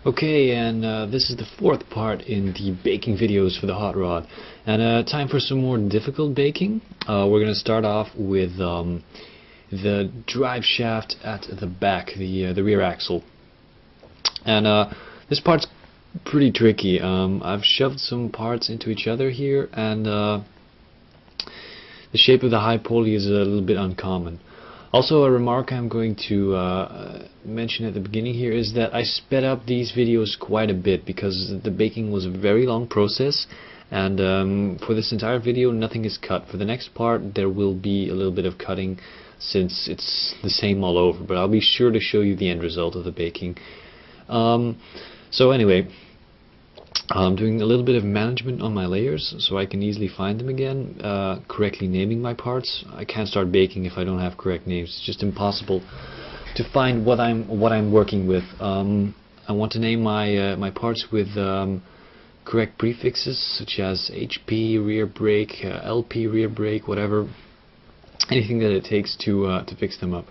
Okay, and this is the fourth part in the baking videos for the hot rod. And time for some more difficult baking. We're going to start off with the drive shaft at the back, the rear axle. And this part's pretty tricky. I've shoved some parts into each other here, and the shape of the high pulley is a little bit uncommon. Also, a remark I'm going to mention at the beginning here is that I sped up these videos quite a bit because the baking was a very long process, and for this entire video nothing is cut. For the next part there will be a little bit of cutting since it's the same all over, but I'll be sure to show you the end result of the baking. So anyway, I'm doing a little bit of management on my layers so I can easily find them again, correctly naming my parts. I can't start baking if I don't have correct names. It's just impossible to find what I'm working with. I want to name my parts with correct prefixes such as HP rear brake, LP rear brake, whatever, anything that it takes to fix them up.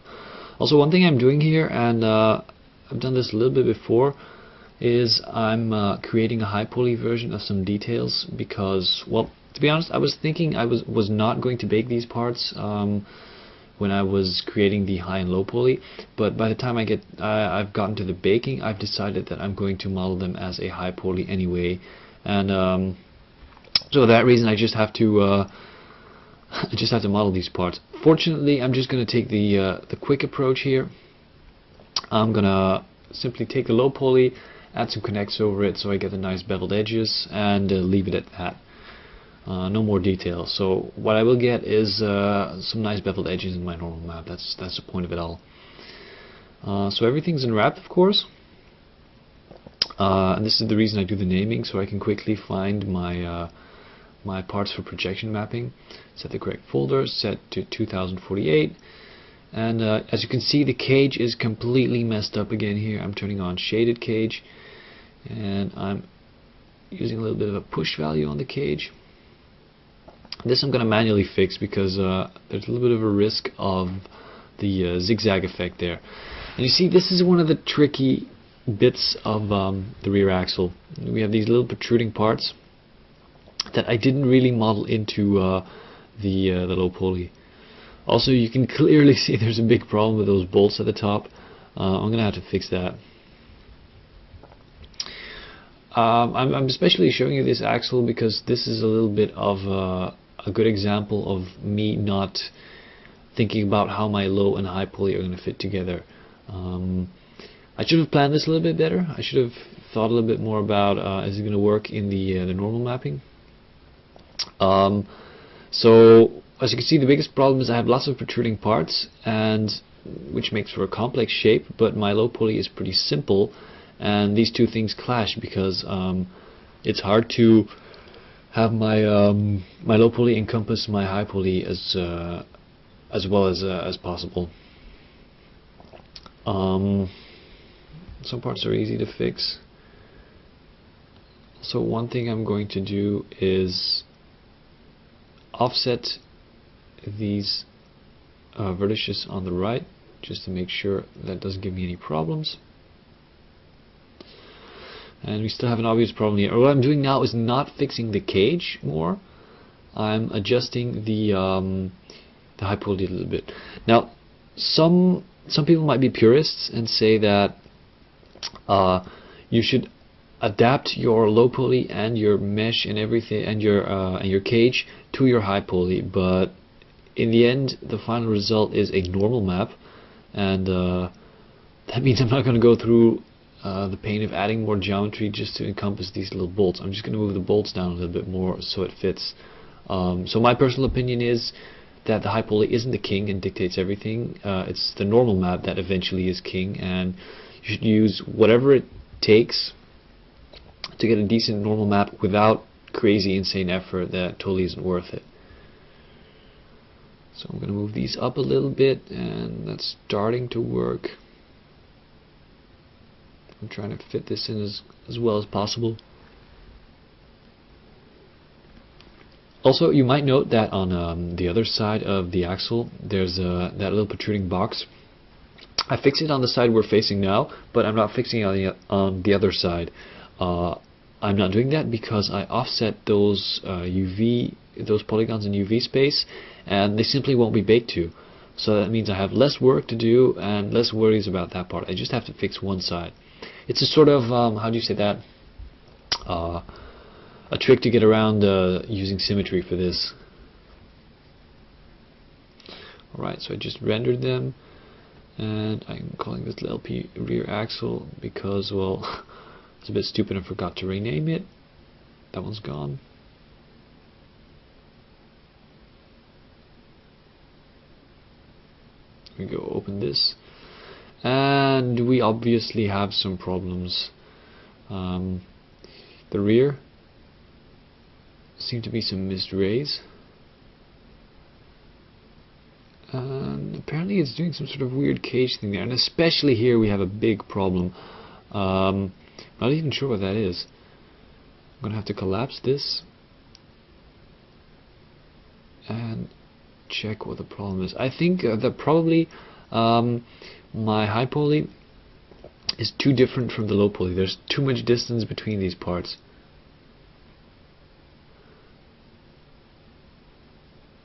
Also, one thing I'm doing here, and I've done this a little bit before, is I'm creating a high pulley version of some details because, well, to be honest, I was thinking I was not going to bake these parts when I was creating the high and low pulley, but by the time I've gotten to the baking, I've decided that I'm going to model them as a high pulley anyway, and so for that reason I just have to model these parts. Fortunately, I'm just going to take the quick approach here. I'm gonna simply take the low pulley, add some connects over it so I get the nice beveled edges, and leave it at that. No more details. So what I will get is some nice beveled edges in my normal map. That's the point of it all. So everything's unwrapped, of course, and this is the reason I do the naming, so I can quickly find my my parts for projection mapping. Set the correct folder, set to 2048. And as you can see, the cage is completely messed up again here. I'm turning on shaded cage, and I'm using a little bit of a push value on the cage. This I'm going to manually fix because there's a little bit of a risk of the zigzag effect there. And you see, this is one of the tricky bits of the rear axle. We have these little protruding parts that I didn't really model into the low pulley. Also, you can clearly see there's a big problem with those bolts at the top. I'm going to have to fix that. I'm especially showing you this axle because this is a little bit of a good example of me not thinking about how my low and high pulley are going to fit together. I should have planned this a little bit better. I should have thought a little bit more about is it going to work in the normal mapping. So as you can see, the biggest problem is I have lots of protruding parts, and which makes for a complex shape, but my low pulley is pretty simple, and these two things clash because it's hard to have my my low pulley encompass my high pulley as well as possible. Some parts are easy to fix. So one thing I'm going to do is offset these vertices on the right, just to make sure that doesn't give me any problems. And we still have an obvious problem here. What I'm doing now is not fixing the cage more. I'm adjusting the high pulley a little bit. Now, some people might be purists and say that you should adapt your low pulley and your mesh and everything and your cage to your high pulley, but in the end the final result is a normal map, and that means I'm not going to go through the pain of adding more geometry just to encompass these little bolts. I'm just going to move the bolts down a little bit more so it fits. So my personal opinion is that the high pulley isn't the king and dictates everything. It's the normal map that eventually is king, and you should use whatever it takes to get a decent normal map without crazy insane effort that totally isn't worth it. So I'm going to move these up a little bit, and that's starting to work. I'm trying to fit this in as well as possible. Also, you might note that on the other side of the axle there's that little protruding box. I fix it on the side we're facing now, but I'm not fixing it on the other side. I'm not doing that because I offset those those polygons in UV space, and they simply won't be baked to. So that means I have less work to do and less worries about that part. I just have to fix one side. It's a sort of how do you say that? A trick to get around using symmetry for this. Alright, so I just rendered them, and I'm calling this LP rear axle because, well, it's a bit stupid and forgot to rename it. That one's gone. We go open this, and we obviously have some problems. The rear seem to be some missed rays, and apparently it's doing some sort of weird cage thing there, and especially here we have a big problem. Not even sure what that is. I'm gonna have to collapse this and check what the problem is. I think that probably my high poly is too different from the low poly. There's too much distance between these parts.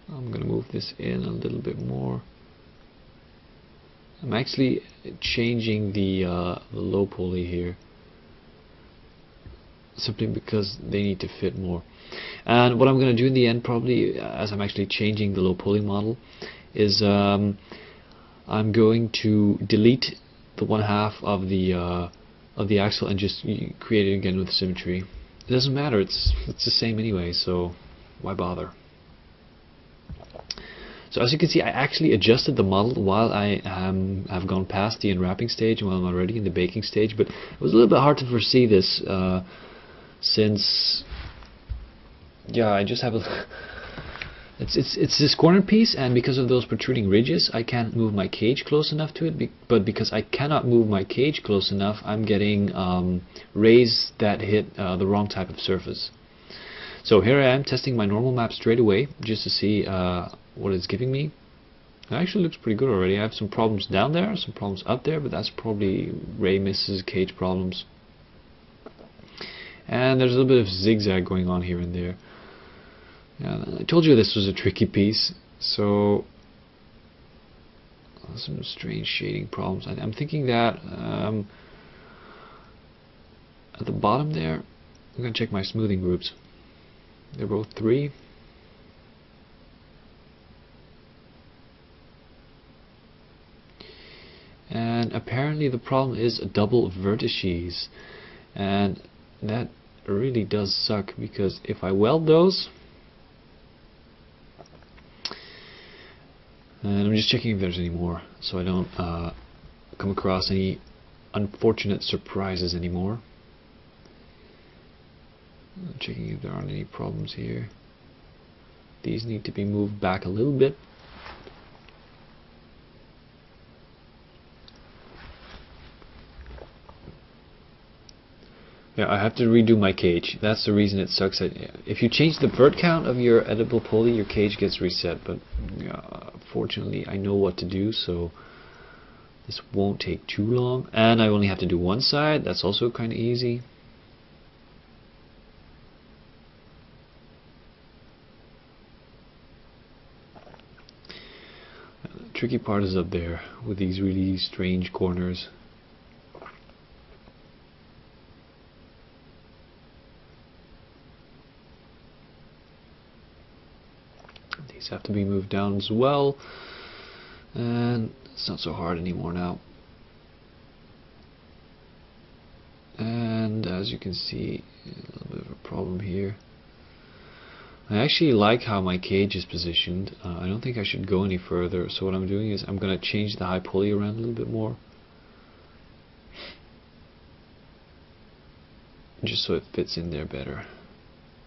I'm gonna move this in a little bit more. I'm actually changing the low poly here, simply because they need to fit more. And what I'm going to do in the end, probably as I'm actually changing the low poly model, is I'm going to delete the 1/2 of the axle and just create it again with symmetry. It doesn't matter, it's the same anyway, so why bother? So as you can see, I actually adjusted the model while I have gone past the unwrapping stage and while I'm already in the baking stage, but it was a little bit hard to foresee this since, yeah, I just have a it's this corner piece, and because of those protruding ridges I can't move my cage close enough to it, but because I cannot move my cage close enough, I'm getting rays that hit the wrong type of surface. So here I am testing my normal map straight away just to see what it's giving me. It actually looks pretty good already. I have some problems down there, some problems up there, but that's probably ray misses, cage problems. And there's a little bit of zigzag going on here and there. Yeah, I told you this was a tricky piece, so some strange shading problems. I'm thinking that at the bottom there, I'm going to check my smoothing groups. They're both 3. And apparently the problem is double vertices, and that really does suck, because if I weld those, and I'm just checking if there's any more so I don't come across any unfortunate surprises anymore. I'm checking if there aren't any problems here. These need to be moved back a little bit. Yeah, I have to redo my cage. That's the reason it sucks. If you change the vert count of your edible pulley, your cage gets reset. But fortunately, I know what to do, so this won't take too long. And I only have to do one side. That's also kind of easy. The tricky part is up there with these really strange corners. These have to be moved down as well, and it's not so hard anymore now. And as you can see, a little bit of a problem here. I actually like how my cage is positioned. I don't think I should go any further, so what I'm doing is I'm going to change the high pulley around a little bit more, just so it fits in there better.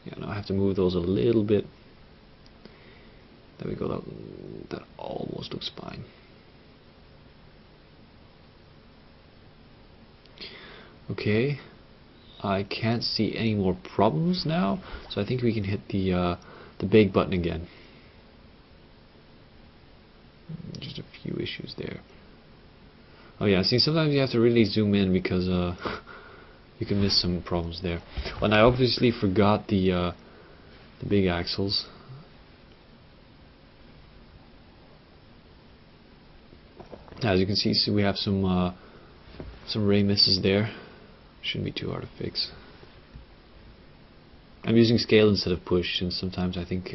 Yeah, now I have to move those a little bit. There we go, that almost looks fine. Okay, I can't see any more problems now, so I think we can hit the bake button again. Just a few issues there. Oh yeah, see, sometimes you have to really zoom in because you can miss some problems there. And I obviously forgot the big axles. As you can see, so we have some ray misses there. Shouldn't be too hard to fix. I'm using scale instead of push, and sometimes I think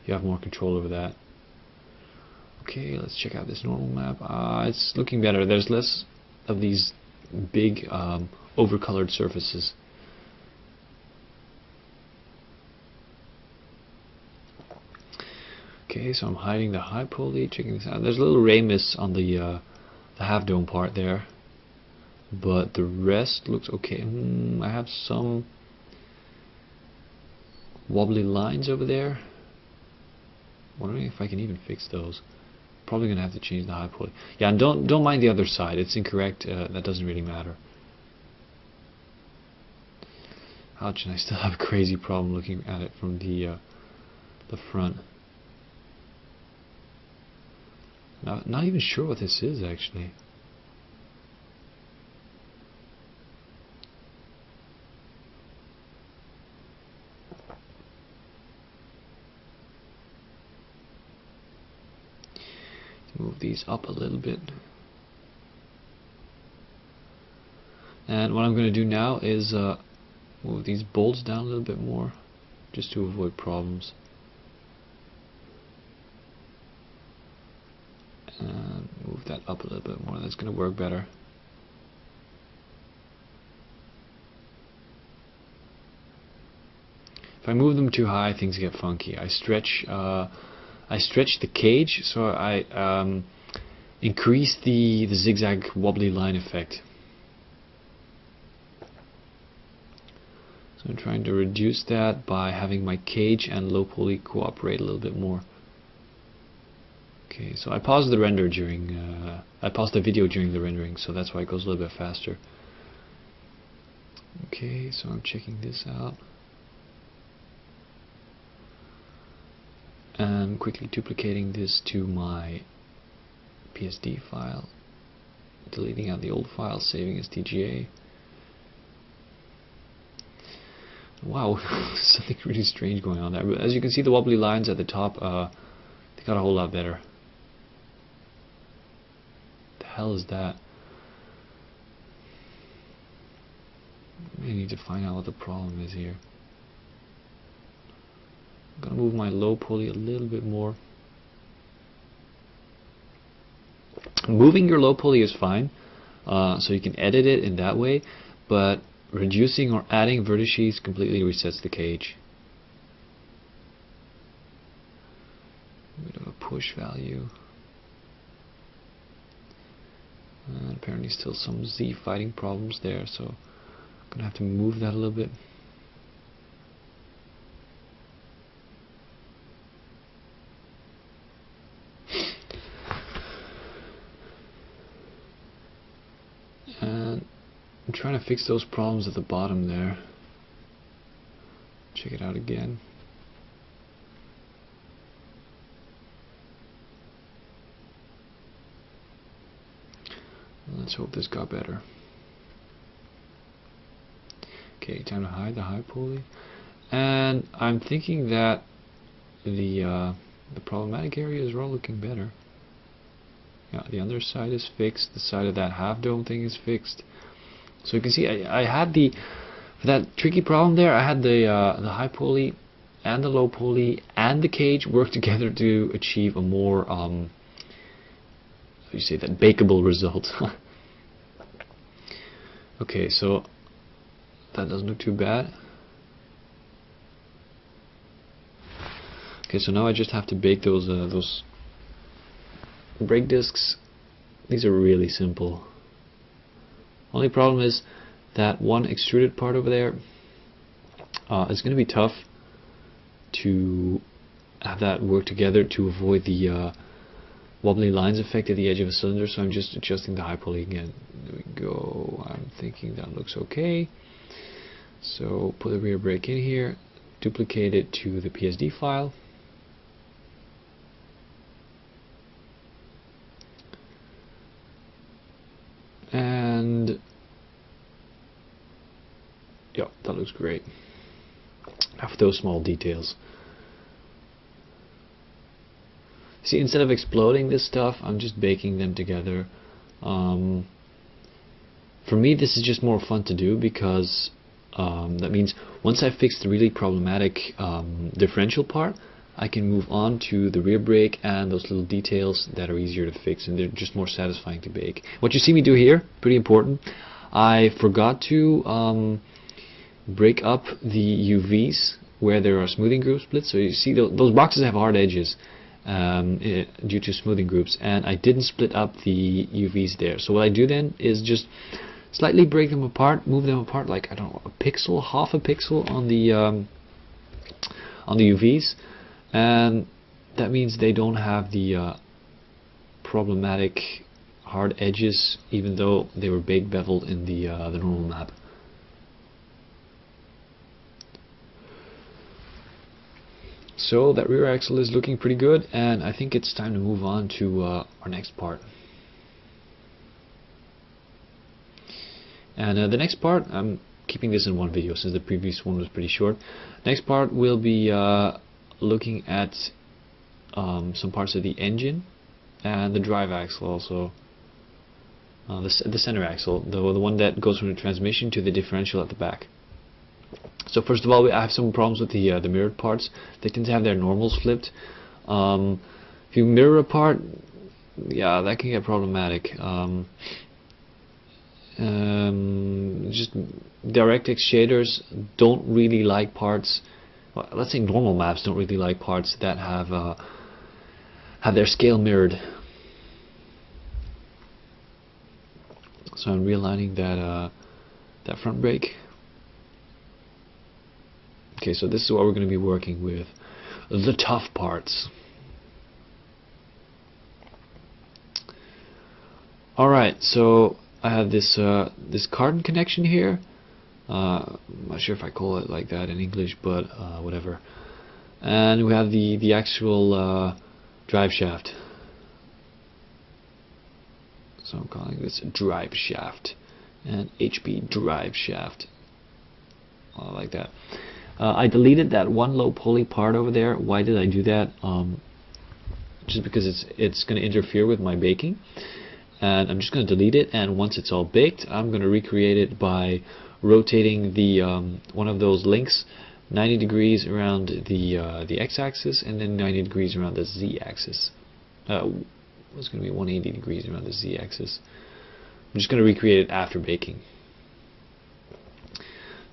you have more control over that. Okay, let's check out this normal map. It's looking better. There's less of these big overcolored surfaces. Okay, so I'm hiding the high poly, checking this out. There's a little ray miss on the half dome part there, but the rest looks okay. I have some wobbly lines over there. Wondering if I can even fix those. Probably gonna have to change the high poly. Yeah, and don't mind the other side. It's incorrect. That doesn't really matter. Ouch! And I still have a crazy problem looking at it from the front. Not even sure what this is actually. Move these up a little bit. And what I'm going to do now is move these bolts down a little bit more, just to avoid problems. And move that up a little bit more. That's going to work better. If I move them too high, things get funky. I stretch the cage, so I increase the zigzag wobbly line effect. So I'm trying to reduce that by having my cage and low poly cooperate a little bit more. Okay, so I paused the render during I paused the video during the rendering, so that's why it goes a little bit faster. Okay, so I'm checking this out. And quickly duplicating this to my PSD file, deleting out the old file, saving as TGA. Wow, something really strange going on there. But as you can see, the wobbly lines at the top, they got a whole lot better. The hell is that? I need to find out what the problem is here. I'm gonna move my low poly a little bit more. Moving your low poly is fine, so you can edit it in that way, but reducing or adding vertices completely resets the cage. A bit of a push value. And apparently still some Z fighting problems there, so I'm gonna have to move that a little bit. And I'm trying to fix those problems at the bottom there. Check it out again. Let's hope this got better. Okay, time to hide the high poly. And I'm thinking that the problematic areas are all looking better. Yeah, the underside is fixed. The side of that half dome thing is fixed. So you can see I had for that tricky problem there, I had the high poly and the low poly and the cage work together to achieve a more how do you say that, bakeable result. Okay, so that doesn't look too bad. Okay, so now I just have to bake those brake discs. These are really simple. Only problem is that one extruded part over there is going to be tough to have that work together to avoid the wobbly lines effect at the edge of a cylinder, so I'm just adjusting the high poly again. There we go. I'm thinking that looks okay. So put the rear brake in here, duplicate it to the PSD file. And yeah, that looks great. Now for those small details. See, instead of exploding this stuff, I'm just baking them together. For me, this is just more fun to do because that means once I fix the really problematic differential part, I can move on to the rear brake and those little details that are easier to fix, and they're just more satisfying to bake. What you see me do here, pretty important, I forgot to break up the UVs where there are smoothing group splits. So you see those boxes have hard edges due to smoothing groups, and I didn't split up the UVs there. So what I do then is just slightly break them apart, move them apart like, I don't know, a pixel, half a pixel on the UVs, and that means they don't have the problematic hard edges, even though they were baked beveled in the normal map. So that rear axle is looking pretty good, and I think it's time to move on to our next part. And the next part, I'm keeping this in one video since the previous one was pretty short. Next part will be looking at some parts of the engine and the drive axle also. The center axle, the one that goes from the transmission to the differential at the back. So first of all, I have some problems with the mirrored parts. They tend to have their normals flipped. If you mirror a part, yeah, that can get problematic. Just DirectX shaders don't really like parts. Well, let's say normal maps don't really like parts that have their scale mirrored. So I'm realigning that front brake. Okay, so this is what we're going to be working with, the tough parts. Alright, so I have this this cardan connection here. I'm not sure if I call it like that in English, but whatever. And we have the actual drive shaft. So I'm calling this drive shaft, and HP drive shaft. Like that. I deleted that one low poly part over there. Why did I do that? Just because it's going to interfere with my baking, and I'm just going to delete it. And once it's all baked, I'm going to recreate it by rotating the one of those links 90 degrees around the x-axis, and then 90 degrees around the z-axis. It's going to be 180 degrees around the z-axis. I'm just going to recreate it after baking.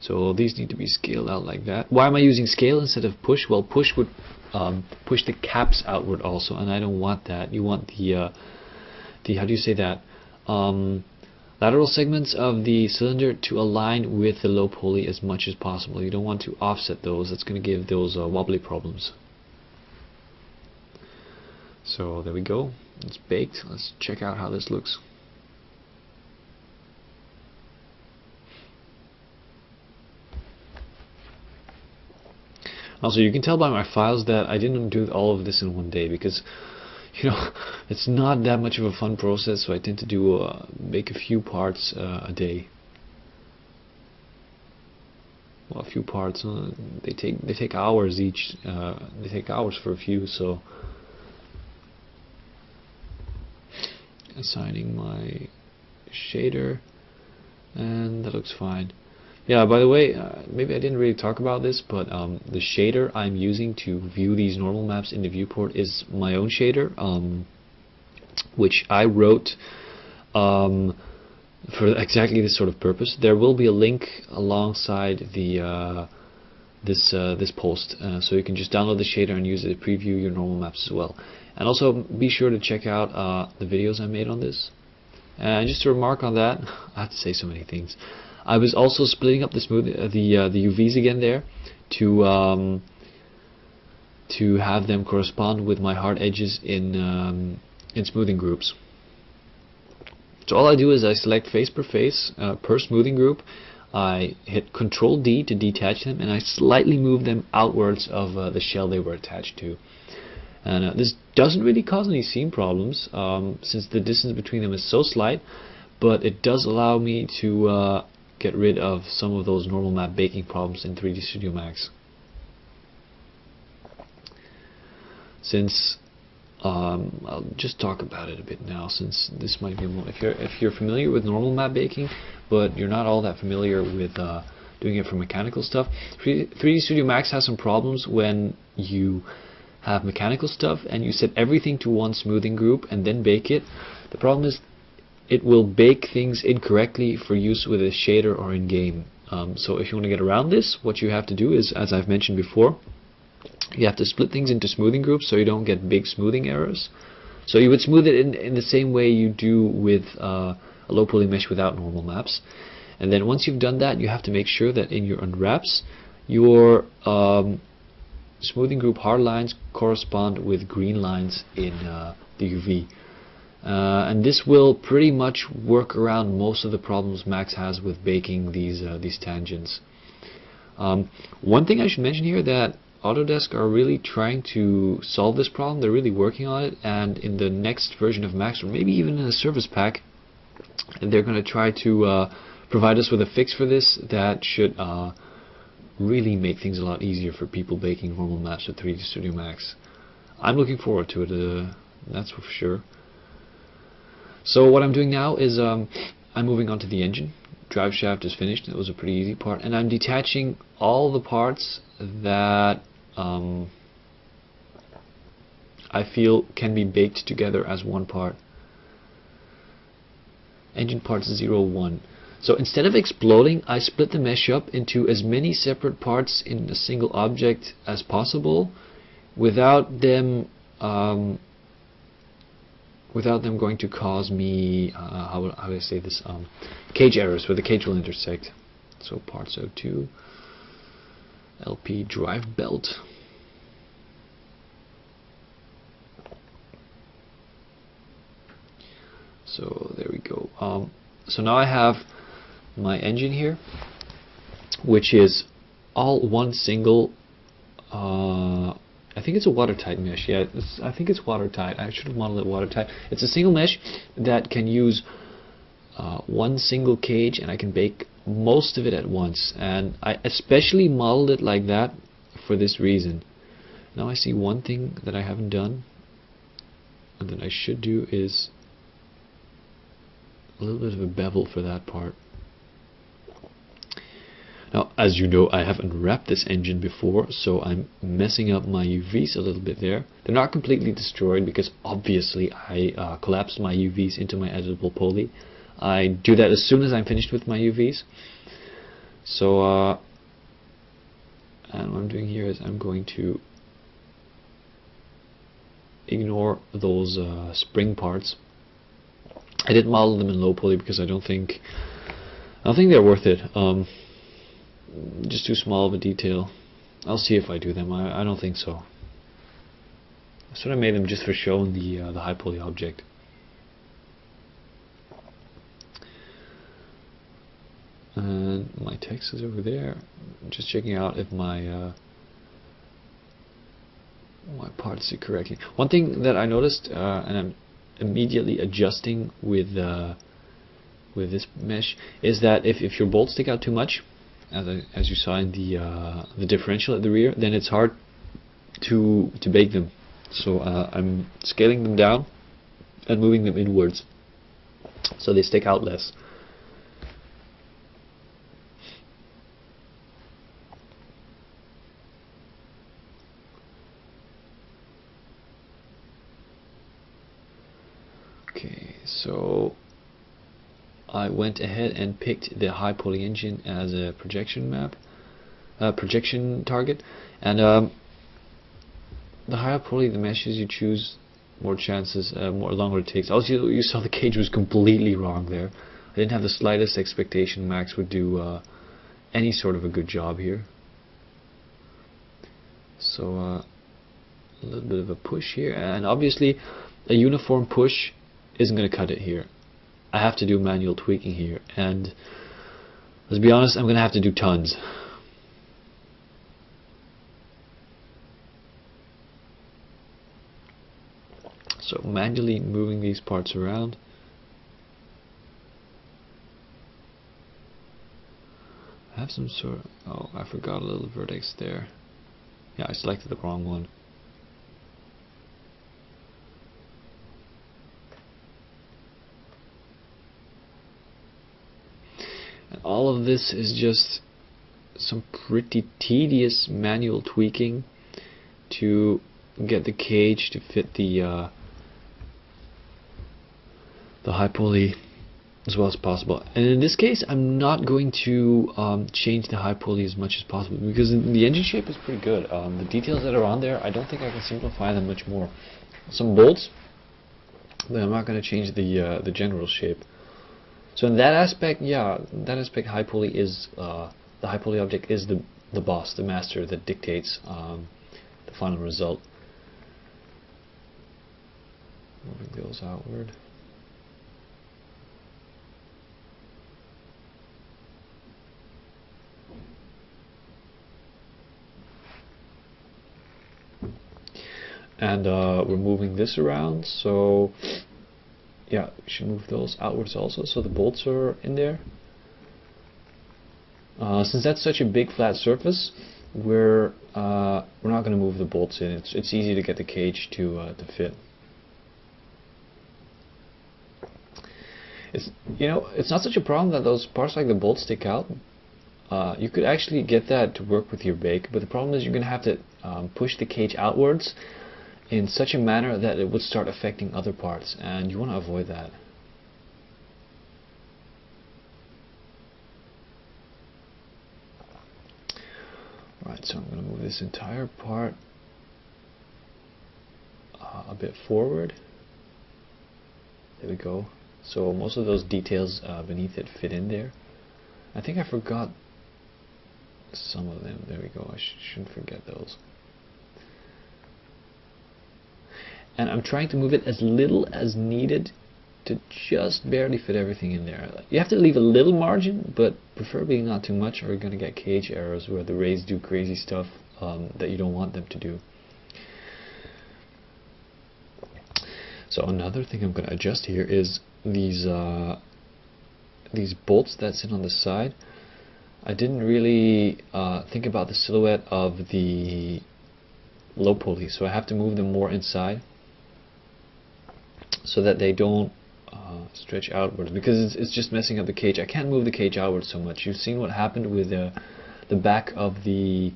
So these need to be scaled out like that. Why am I using scale instead of push? Well, push would push the caps outward also, and I don't want that. You want the how do you say that? Lateral segments of the cylinder to align with the low poly as much as possible. You don't want to offset those. That's going to give those wobbly problems. So there we go. It's baked. Let's check out how this looks. Also, you can tell by my files that I didn't do all of this in one day because, you know, it's not that much of a fun process. So I tend to do make a few parts a day. Well, a few parts. They take hours each. They take hours for a few. So assigning my shader, and that looks fine. Yeah, by the way, maybe I didn't really talk about this, but the shader I'm using to view these normal maps in the viewport is my own shader, which I wrote for exactly this sort of purpose. There will be a link alongside the this post, so you can just download the shader and use it to preview your normal maps as well. And also be sure to check out the videos I made on this. And just to remark on that, I have to say so many things. I was also splitting up the UVs again there to have them correspond with my hard edges in smoothing groups. So all I do is I select face per face per smoothing group. I hit Control D to detach them, and I slightly move them outwards of the shell they were attached to. And this doesn't really cause any seam problems since the distance between them is so slight. but it does allow me to get rid of some of those normal map baking problems in 3D Studio Max. Since I'll just talk about it a bit now, since this might be more, if you're familiar with normal map baking, but you're not all that familiar with doing it for mechanical stuff. 3D Studio Max has some problems when you have mechanical stuff and you set everything to one smoothing group and then bake it. The problem is it will bake things incorrectly for use with a shader or in game. So if you want to get around this, what you have to do is, as I've mentioned before, you have to split things into smoothing groups so you don't get big smoothing errors. So you would smooth it in the same way you do with a low poly mesh without normal maps. And then once you've done that, you have to make sure that in your unwraps, your smoothing group hard lines correspond with green lines in the UV. And this will pretty much work around most of the problems Max has with baking these tangents. One thing I should mention here, that Autodesk are really trying to solve this problem. They're really working on it, and in the next version of Max, or maybe even in a service pack, they're going to try to provide us with a fix for this that should really make things a lot easier for people baking normal maps with 3D Studio Max. I'm looking forward to it, that's for sure. So what I'm doing now is I'm moving on to the engine. Drive shaft is finished. It was a pretty easy part, and I'm detaching all the parts that I feel can be baked together as one part. Engine parts 0, 1. So instead of exploding, I split the mesh up into as many separate parts in a single object as possible, without them going to cause me how would I say this, cage errors, where the cage will intersect. So parts 02, LP drive belt. So there we go. So now I have my engine here, which is all one single, I think it's a watertight mesh. Yeah, I think it's watertight. I should have modeled it watertight. It's a single mesh that can use one single cage, and I can bake most of it at once. And I especially modeled it like that for this reason. Now I see one thing that I haven't done, and that I should do, is a little bit of a bevel for that part. Now, as you know, I have unwrapped this engine before, so I'm messing up my UVs a little bit there. They're not completely destroyed because obviously I collapsed my UVs into my editable poly. I do that as soon as I'm finished with my UVs. So, and what I'm doing here is I'm going to ignore those spring parts. I didn't model them in low poly because I don't think they're worth it. Just too small of a detail. I'll see if I do them. I don't think so. I sort of made them just for showing the high poly object. And my text is over there. I'm just checking out if my my parts are correctly. One thing that I noticed, and I'm immediately adjusting with this mesh, is that if your bolts stick out too much, as you saw in the differential at the rear, then it's hard to bake them. So I'm scaling them down and moving them inwards so they stick out less. Okay, so I went ahead and picked the high poly engine as a projection map, projection target, and the higher poly the meshes you choose, more chances, more longer it takes. Also, you saw the cage was completely wrong there. I didn't have the slightest expectation Max would do any sort of a good job here. So a little bit of a push here, and obviously a uniform push isn't going to cut it here. I have to do manual tweaking here, and let's be honest, I'm going to have to do tons. So manually moving these parts around. I have some sort of, oh, I forgot a little vertex there. Yeah, I selected the wrong one. And all of this is just some pretty tedious manual tweaking to get the cage to fit the high pulley as well as possible. And in this case, I'm not going to change the high pulley as much as possible because the engine shape is pretty good. The details that are on there, I don't think I can simplify them much more. Some bolts, but I'm not going to change the general shape. So in that aspect, yeah, that aspect, high pulley is the high pulley object is the boss, the master that dictates the final result. Moving those outward. And we're moving this around, so yeah, we should move those outwards also, so the bolts are in there. Since that's such a big flat surface, we're not going to move the bolts in. It's easy to get the cage to fit. It's not such a problem that those parts like the bolts stick out. You could actually get that to work with your bake, but the problem is you're going to have to push the cage outwards in such a manner that it would start affecting other parts, and you want to avoid that. Right, so I'm going to move this entire part a bit forward. There we go. So most of those details beneath it fit in there. I think I forgot some of them. There we go. I shouldn't forget those. And I'm trying to move it as little as needed to just barely fit everything in there. You have to leave a little margin, but preferably not too much, or you're going to get cage errors where the rays do crazy stuff that you don't want them to do. So another thing I'm going to adjust here is these bolts that sit on the side. I didn't really think about the silhouette of the low pulley, so I have to move them more inside so that they don't stretch outwards, because it's just messing up the cage. I can't move the cage outwards so much. You've seen what happened with the back of the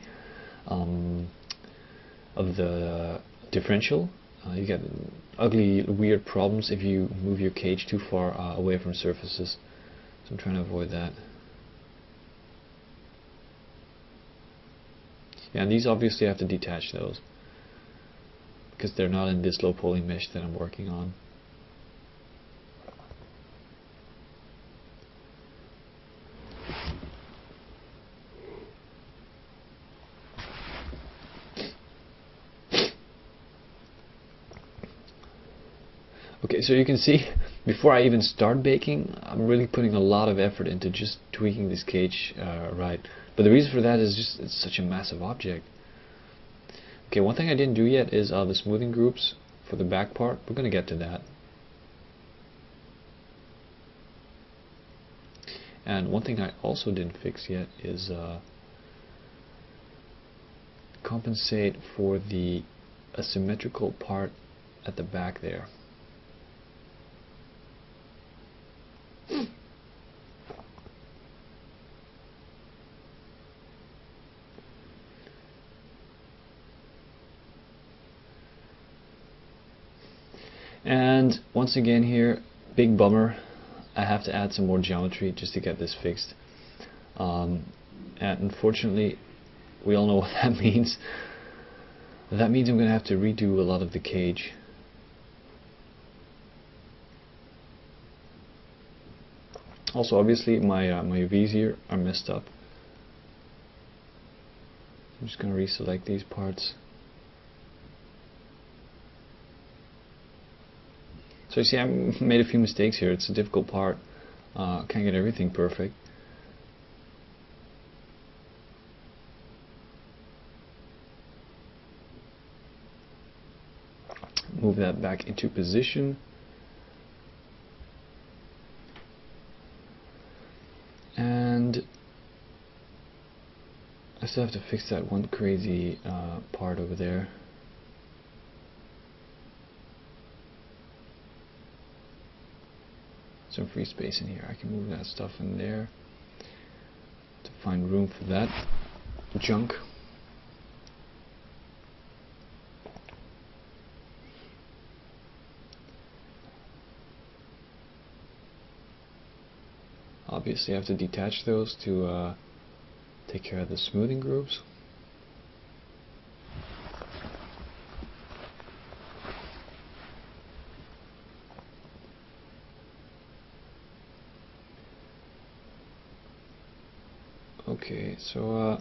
differential. You get ugly, weird problems if you move your cage too far away from surfaces. So I'm trying to avoid that. Yeah, and these obviously I have to detach those because they're not in this low pulley mesh that I'm working on. Okay, so you can see before I even start baking, I'm really putting a lot of effort into just tweaking this cage right. But the reason for that is just it's such a massive object. Okay, one thing I didn't do yet is the smoothing groups for the back part. We're going to get to that. And one thing I also didn't fix yet is compensate for the asymmetrical part at the back there. And once again here, big bummer, I have to add some more geometry just to get this fixed. And unfortunately, we all know what that means. That means I'm going to have to redo a lot of the cage. Also, obviously, my V's here are messed up. I'm just going to reselect these parts. So you see, I made a few mistakes here. It's a difficult part. Can't get everything perfect. Move that back into position. And I still have to fix that one crazy part over there. Some free space in here. I can move that stuff in there to find room for that junk. Obviously I have to detach those to take care of the smoothing grooves. Okay, so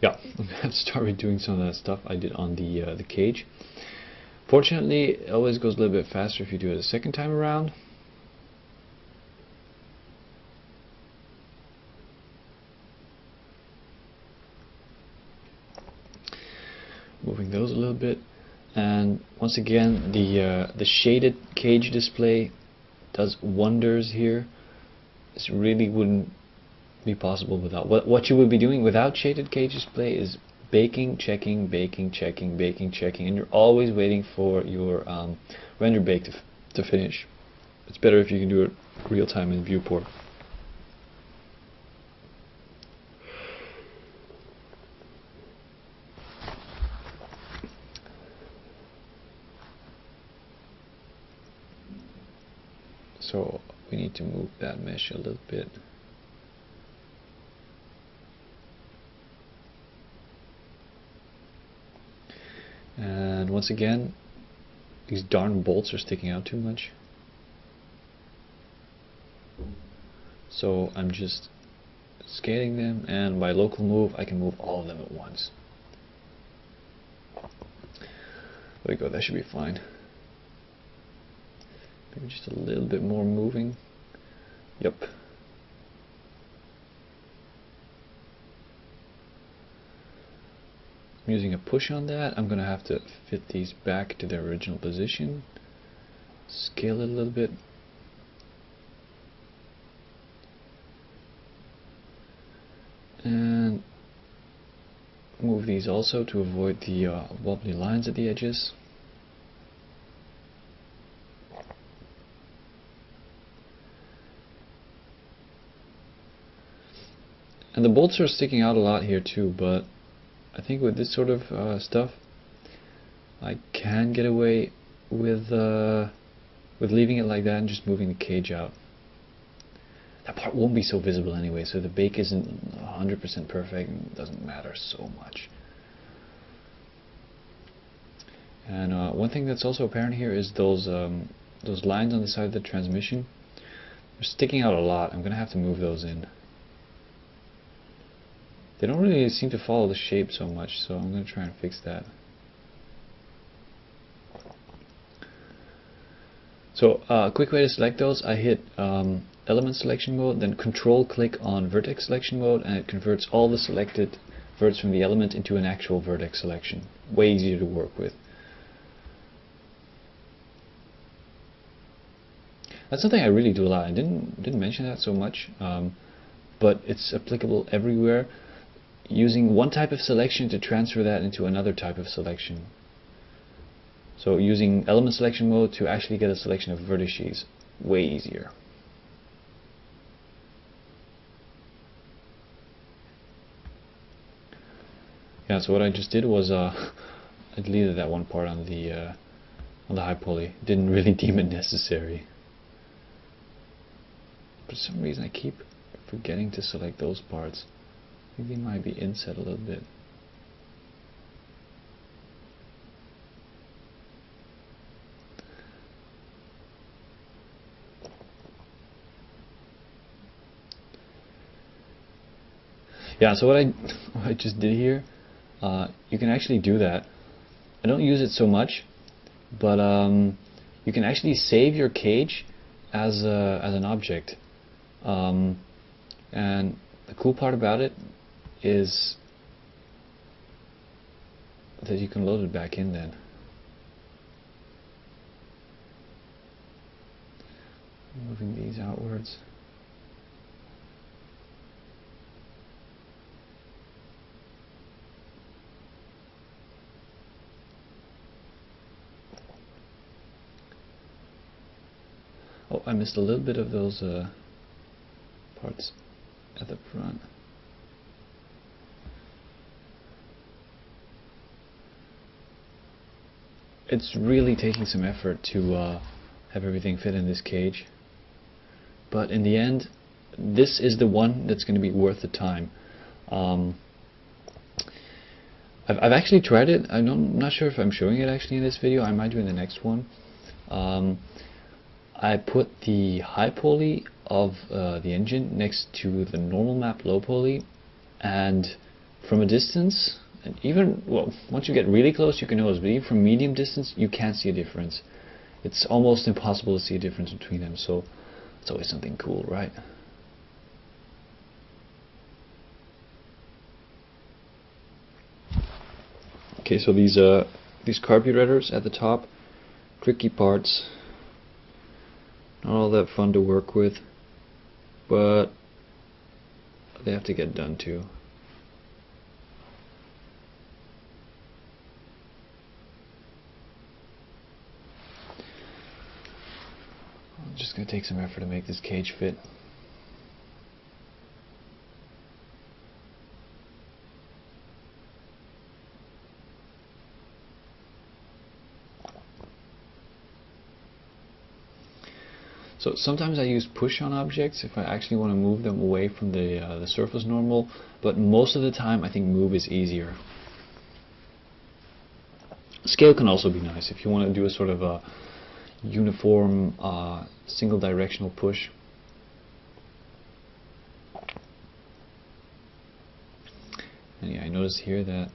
yeah, I'm gonna have to start redoing some of that stuff I did on the cage. Fortunately, it always goes a little bit faster if you do it a second time around. Moving those a little bit, and once again, the shaded cage display does wonders here. This really wouldn't be possible without what you would be doing without shaded cage display is baking, checking, baking, checking, baking, checking, and you're always waiting for your render bake to finish. It's better if you can do it real time in viewport. So we need to move that mesh a little bit. And once again, these darn bolts are sticking out too much. So I'm just scaling them, and by local move I can move all of them at once. There we go, that should be fine. Maybe just a little bit more moving. Yep. I'm using a push on that. I'm gonna have to fit these back to their original position. Scale it a little bit. And move these also to avoid the wobbly lines at the edges. And the bolts are sticking out a lot here too, but I think with this sort of stuff, I can get away with leaving it like that and just moving the cage out. That part won't be so visible anyway, so the bake isn't 100% perfect and it doesn't matter so much. And one thing that's also apparent here is those lines on the side of the transmission. They're sticking out a lot. I'm going to have to move those in. They don't really seem to follow the shape so much, so I'm going to try and fix that. So quick way to select those, I hit element selection mode, then control click on vertex selection mode, and it converts all the selected verts from the element into an actual vertex selection. Way easier to work with. That's something I really do a lot. I didn't mention that so much, but it's applicable everywhere. Using one type of selection to transfer that into another type of selection. So using element selection mode to actually get a selection of vertices, way easier. Yeah, so what I just did was I deleted that one part on the high poly. Didn't really deem it necessary. For some reason I keep forgetting to select those parts. I think they might be inset a little bit. Yeah, so what I just did here, you can actually do that. I don't use it so much, but you can actually save your cage as an object. And the cool part about it is that you can load it back in then. Moving these outwards. Oh, I missed a little bit of those parts at the front. It's really taking some effort to have everything fit in this cage, but in the end this is the one that's going to be worth the time. I've actually tried it. I'm not sure if I'm showing it actually in this video. I might do in the next one. I put the high pulley of the engine next to the normal map low pulley, and from a distance, and even, well, once you get really close you can notice, but even from medium distance you can't see a difference. It's almost impossible to see a difference between them, so it's always something cool, right? Okay, so these carburetors at the top, tricky parts, not all that fun to work with, but they have to get done too. I'm just going to take some effort to make this cage fit. So sometimes I use push on objects if I actually want to move them away from the surface normal, but most of the time I think move is easier. Scale can also be nice if you want to do a sort of a uniform single directional push. And yeah, I notice here that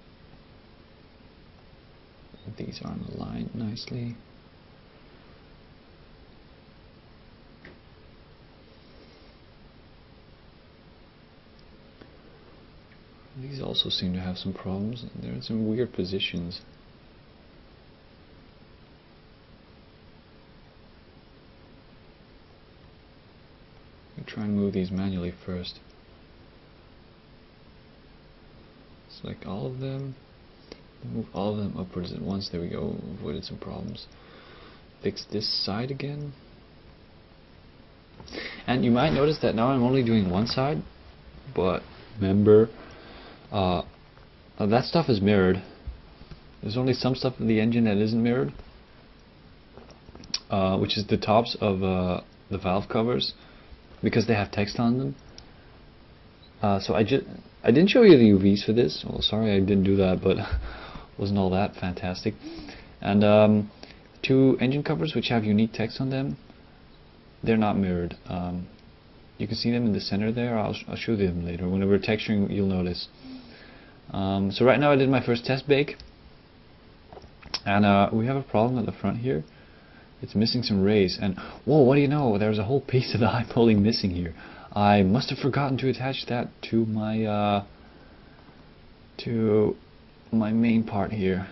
these aren't aligned nicely. These also seem to have some problems. They're in some weird positions. I'll try and move these manually first. Select all of them. Move all of them upwards at once. There we go. Avoided some problems. Fix this side again. And you might notice that now I'm only doing one side, but remember, that stuff is mirrored. There's only some stuff in the engine that isn't mirrored, which is the tops of the valve covers, because they have text on them. So I didn't show you the UVs for this. Well, sorry I didn't do that, but wasn't all that fantastic. And two engine covers which have unique text on them, they're not mirrored. You can see them in the center there. I'll show them later. Whenever texturing, you'll notice. So right now I did my first test bake, and we have a problem at the front here. It's missing some rays, and whoa, what do you know, there's a whole piece of the high pulley missing here. I must have forgotten to attach that to my main part here.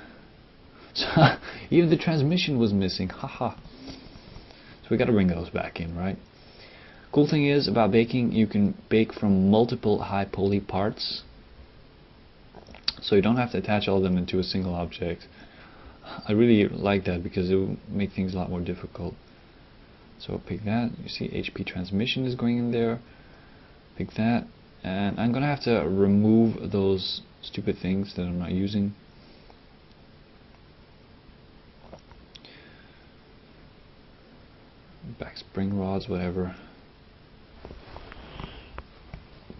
So even the transmission was missing, haha. So we got to bring those back in, right? Cool thing is about baking, you can bake from multiple high pulley parts, so you don't have to attach all of them into a single object. I really like that because it will make things a lot more difficult. So I'll pick that. You see HP transmission is going in there. Pick that, and I'm gonna have to remove those stupid things that I'm not using. Back spring rods, whatever.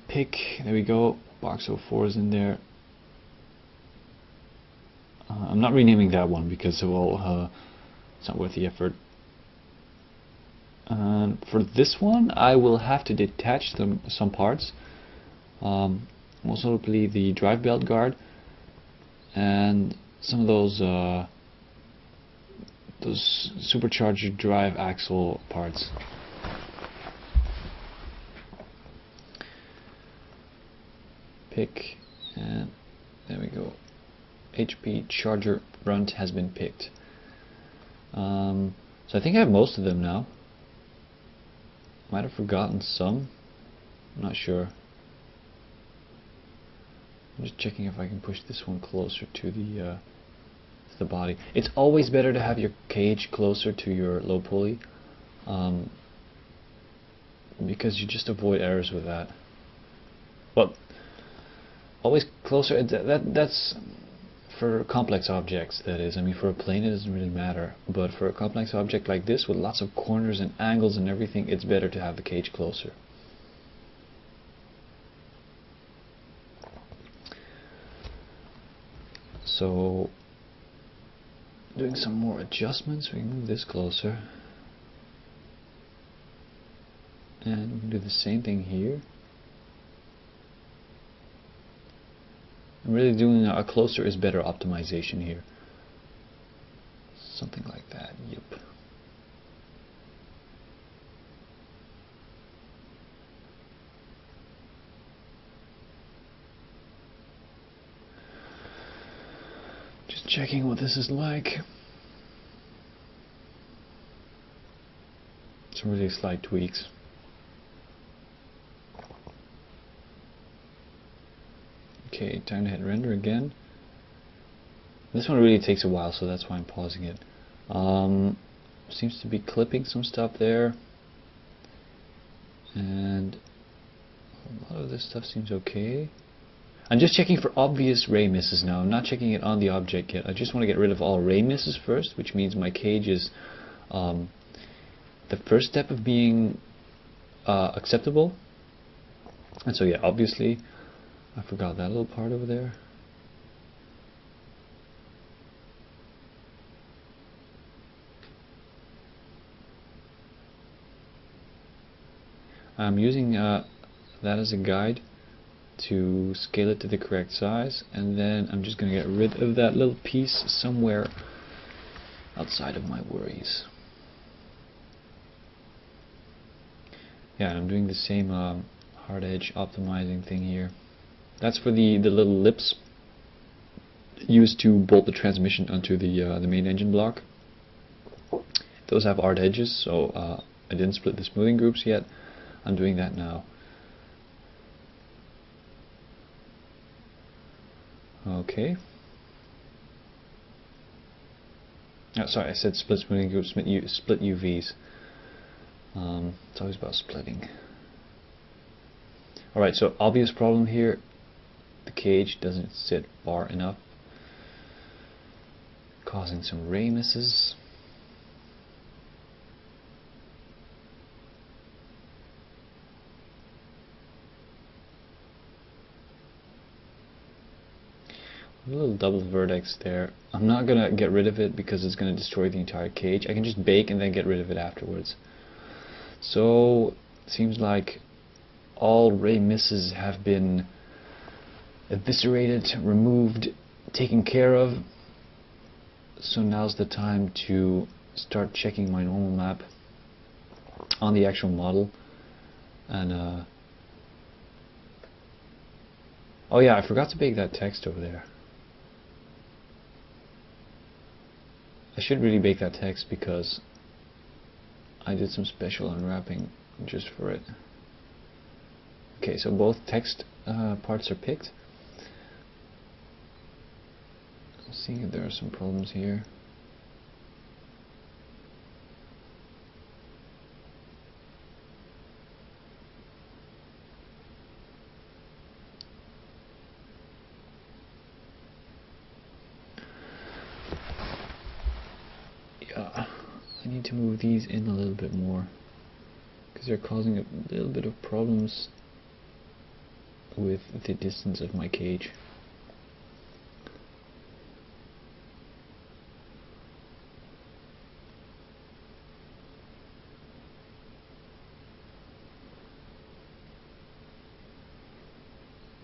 Pick, there we go. Box 04 is in there. I'm not renaming that one because, well, it's not worth the effort. For this one, I will have to detach some parts. Most notably the drive belt guard and some of those supercharger drive axle parts. Pick, and there we go. HP charger front has been picked. So I think I have most of them now. Might have forgotten some. I'm not sure. I'm just checking if I can push this one closer to the body. It's always better to have your cage closer to your low pulley. because you just avoid errors with that. Well, always closer. That's for complex objects, that is. I mean, for a plane it doesn't really matter, but for a complex object like this with lots of corners and angles and everything, it's better to have the cage closer. So, doing some more adjustments, we can move this closer, and we can do the same thing here. I'm really doing a closer is better optimization here. Something like that, yep. Just checking what this is like. Some really slight tweaks. Okay, time to hit render again. This one really takes a while, so that's why I'm pausing it. Seems to be clipping some stuff there, and a lot of this stuff seems okay. I'm just checking for obvious ray misses now. I'm not checking it on the object yet. I just want to get rid of all ray misses first, which means my cage is the first step of being acceptable. And so yeah, obviously I forgot that little part over there. I'm using that as a guide to scale it to the correct size, and then I'm just going to get rid of that little piece somewhere outside of my worries. Yeah, and I'm doing the same hard edge optimizing thing here. That's for the little lips used to bolt the transmission onto the main engine block. Those have hard edges, so I didn't split the smoothing groups yet. I'm doing that now. Okay. Oh, sorry, I said split smoothing groups, split UVs. It's always about splitting. Alright, so obvious problem here. The cage doesn't sit far enough, causing some ray misses. A little double vertex there. I'm not going to get rid of it because it's going to destroy the entire cage. I can just bake and then get rid of it afterwards. So, it seems like all ray misses have been eviscerated, removed, taken care of. So now's the time to start checking my normal map on the actual model. And oh yeah, I forgot to bake that text over there. I should really bake that text because I did some special unwrapping just for it. Okay, so both text parts are picked. I'm seeing if there are some problems here. Yeah, I need to move these in a little bit more because they're causing a little bit of problems with the distance of my cage.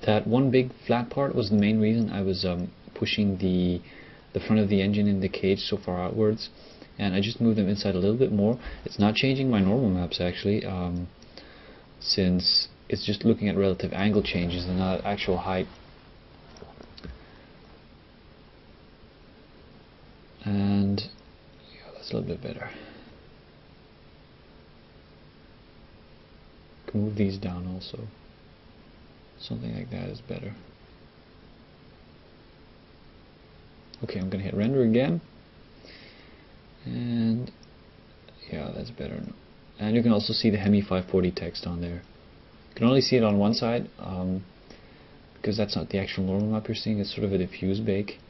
That one big flat part was the main reason I was pushing the front of the engine in the cage so far outwards, and I just moved them inside a little bit more. It's not changing my normal maps actually, since it's just looking at relative angle changes and not actual height. And yeah, that's a little bit better. Can move these down also. Something like that is better. Okay, I'm going to hit render again. And yeah, that's better. and you can also see the Hemi 540 text on there. You can only see it on one side because that's not the actual normal map you're seeing. It's sort of a diffuse bake.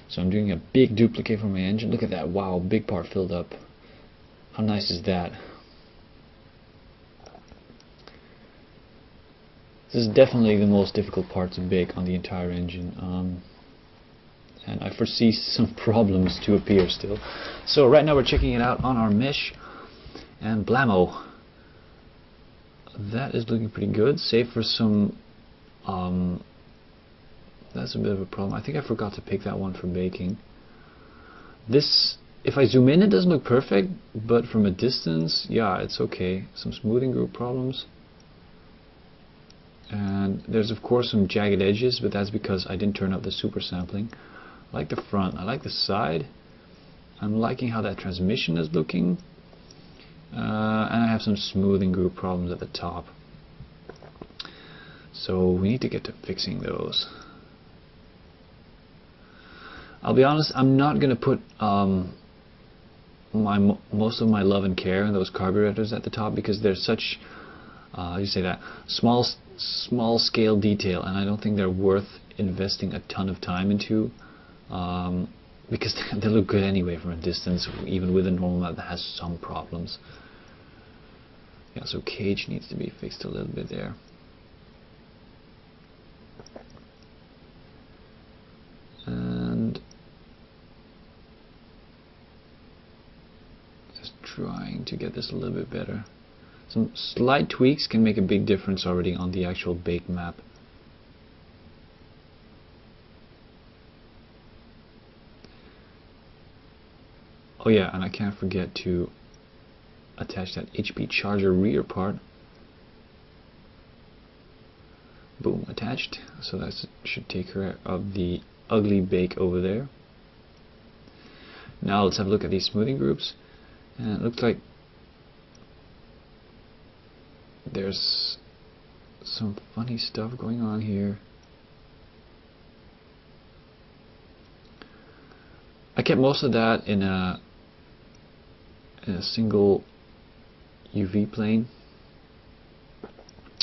So I'm doing a big duplicate for my engine. Look at that, wow, big part filled up. How nice is that? This is definitely the most difficult part to bake on the entire engine, and I foresee some problems to appear still. So right now we're checking it out on our mesh, and blammo, that is looking pretty good, save for some, that's a bit of a problem. I think I forgot to pick that one for baking. This, if I zoom in, it doesn't look perfect, but from a distance, yeah, it's okay. Some smoothing group problems. And there's of course some jagged edges, but that's because I didn't turn up the super sampling. I like the front, I like the side. I'm liking how that transmission is looking. And I have some smoothing group problems at the top. So we need to get to fixing those. I'll be honest, I'm not going to put most of my love and care in those carburetors at the top because they're such you say that small scale detail, and I don't think they're worth investing a ton of time into because they look good anyway from a distance, even with a normal map that has some problems. Yeah, so cage needs to be fixed a little bit there. And just trying to get this a little bit better. Some slight tweaks can make a big difference already on the actual bake map. Oh yeah, and I can't forget to attach that HP charger rear part. Boom, attached. So that should take care of the ugly bake over there. Now let's have a look at these smoothing groups. And it looks like there's some funny stuff going on here. I kept most of that in a single UV plane,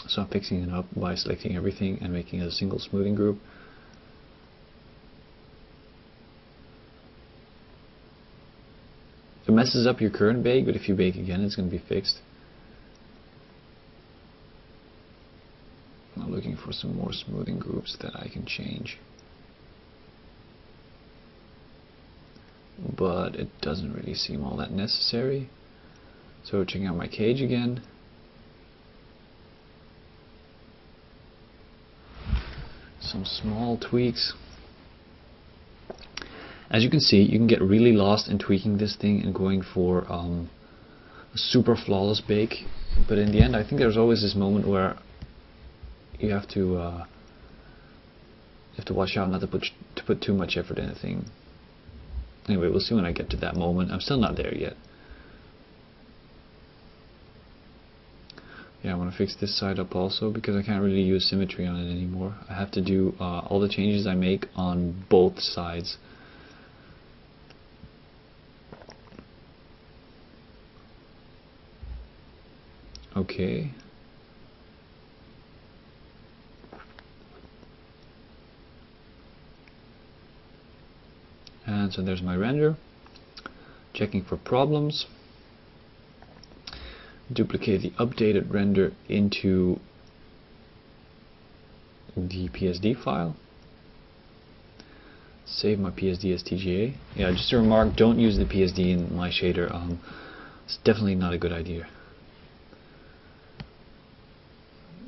so I'm fixing it up by selecting everything and making it a single smoothing group. It messes up your current bake, but if you bake again it's going to be fixed. I'm looking for some more smoothing groups that I can change, but it doesn't really seem all that necessary. So checking out my cage again. Some small tweaks. As you can see, you can get really lost in tweaking this thing and going for a super flawless bake, but in the end I think there's always this moment where you have to watch out not to put too much effort in a thing. Anyway, we'll see when I get to that moment. I'm still not there yet. Yeah, I want to fix this side up also because I can't really use symmetry on it anymore. I have to do all the changes I make on both sides. Okay. And so there's my render. Checking for problems. Duplicate the updated render into the PSD file. Save my PSD as TGA. Yeah, just a remark, don't use the PSD in my shader. It's definitely not a good idea.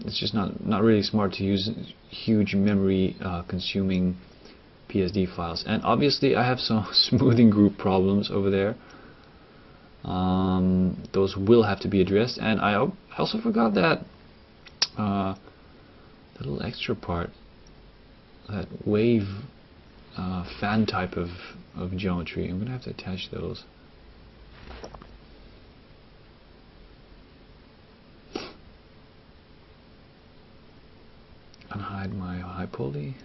It's just not really smart to use huge memory consuming PSD files. And obviously I have some smoothing group problems over there. Those will have to be addressed, and I also forgot that little extra part, that wave fan type of geometry. I'm gonna have to attach those. Unhide my high poly.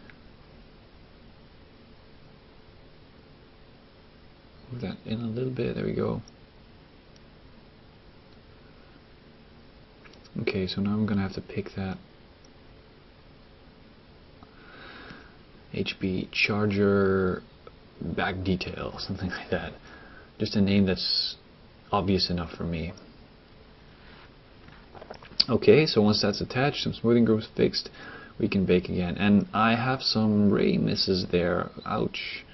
Move that in a little bit. There we go. Okay, so now I'm gonna have to pick that HB charger back detail, something like that. Just a name that's obvious enough for me. Okay, so once that's attached, some smoothing grooves fixed, we can bake again. And I have some ray misses there. Ouch.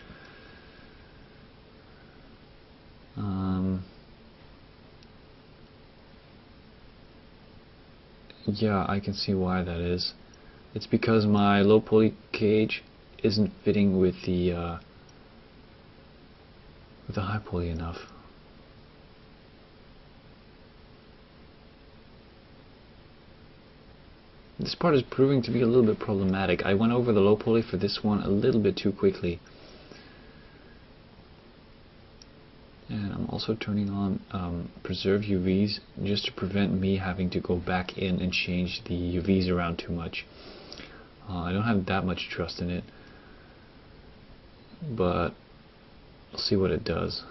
Yeah, I can see why that is. It's because my low pulley cage isn't fitting with the high pulley enough. This part is proving to be a little bit problematic. I went over the low pulley for this one a little bit too quickly. And I'm also turning on preserve UVs just to prevent me having to go back in and change the UVs around too much. I don't have that much trust in it, but we'll see what it does.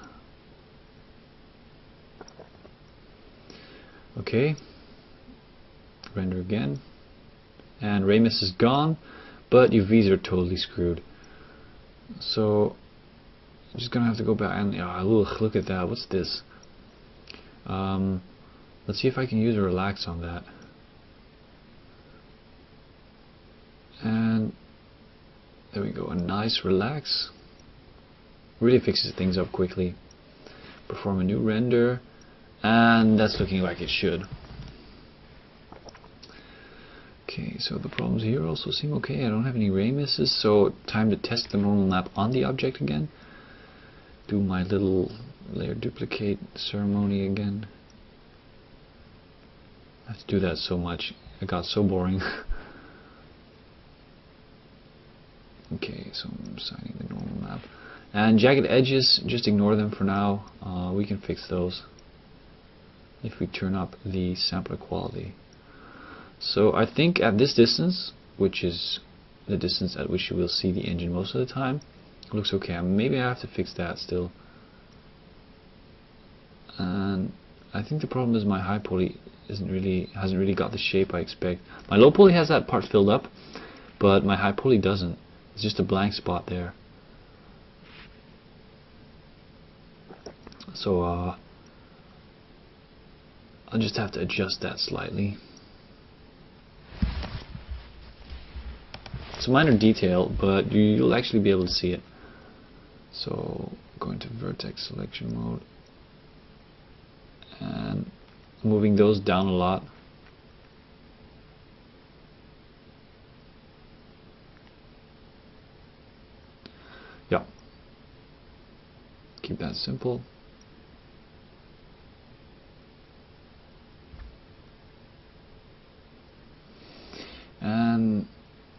Okay, render again, and ray miss is gone, but UVs are totally screwed. So I'm just gonna have to go back and look at that. What's this? Let's see if I can use a relax on that. And there we go, a nice relax. Really fixes things up quickly. Perform a new render, and that's looking like it should. Okay, so the problems here also seem okay. I don't have any ray misses, so time to test the normal map on the object again. Do my little layer duplicate ceremony again. I have to do that so much. It got so boring. Okay, so I'm assigning the normal map. And jagged edges, just ignore them for now. We can fix those if we turn up the sampler quality. So I think at this distance, which is the distance at which you will see the engine most of the time, it looks okay. Maybe I have to fix that still. And I think the problem is my high pulley hasn't really got the shape I expect. My low pulley has that part filled up, but my high pulley doesn't. It's just a blank spot there. So I'll just have to adjust that slightly. It's a minor detail, but you'll actually be able to see it. So going to vertex selection mode and moving those down a lot. Yeah. Keep that simple. And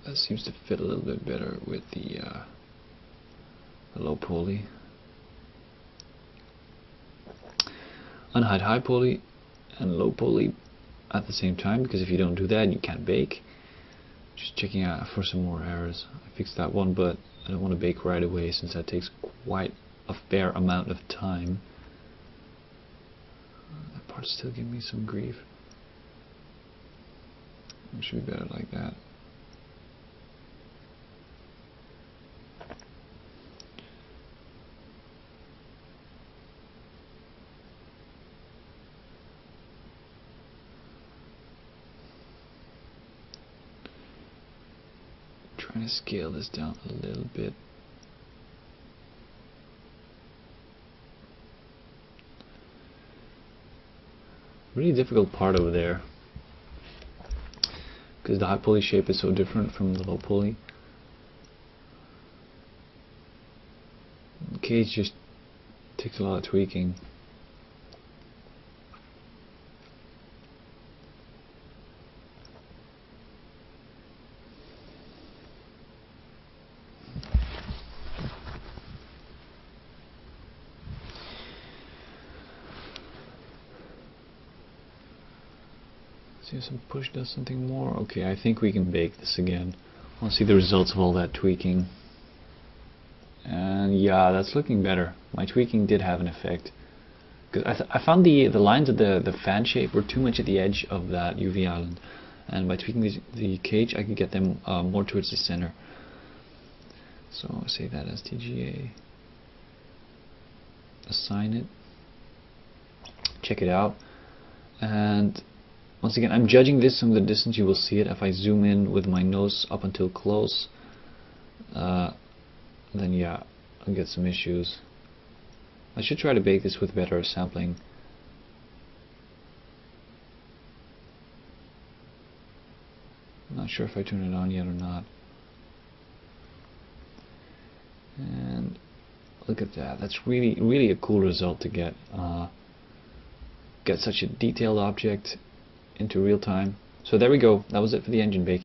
that seems to fit a little bit better with the low pulley. Unhide high pulley and low pulley at the same time, because if you don't do that, you can't bake. Just checking out for some more errors. I fixed that one, but I don't want to bake right away since that takes quite a fair amount of time. That part's still giving me some grief. It should be better like that. Trying to scale this down a little bit. Really difficult part over there, because the high pulley shape is so different from the low pulley. The cage just takes a lot of tweaking. See if some push does something more. Okay, I think we can bake this again. I want to see the results of all that tweaking. And yeah, that's looking better. My tweaking did have an effect. because I found the lines of the fan shape were too much at the edge of that UV island, and by tweaking the cage I could get them more towards the center. So I'll save that as TGA, assign it, check it out, and once again I'm judging this from the distance. You will see it if I zoom in with my nose up until close, then yeah, I'll get some issues. I should try to bake this with better sampling. I'm not sure if I turn it on yet or not. And look at that. That's really a cool result to get such a detailed object into real time. So there we go. That was it for the engine bake.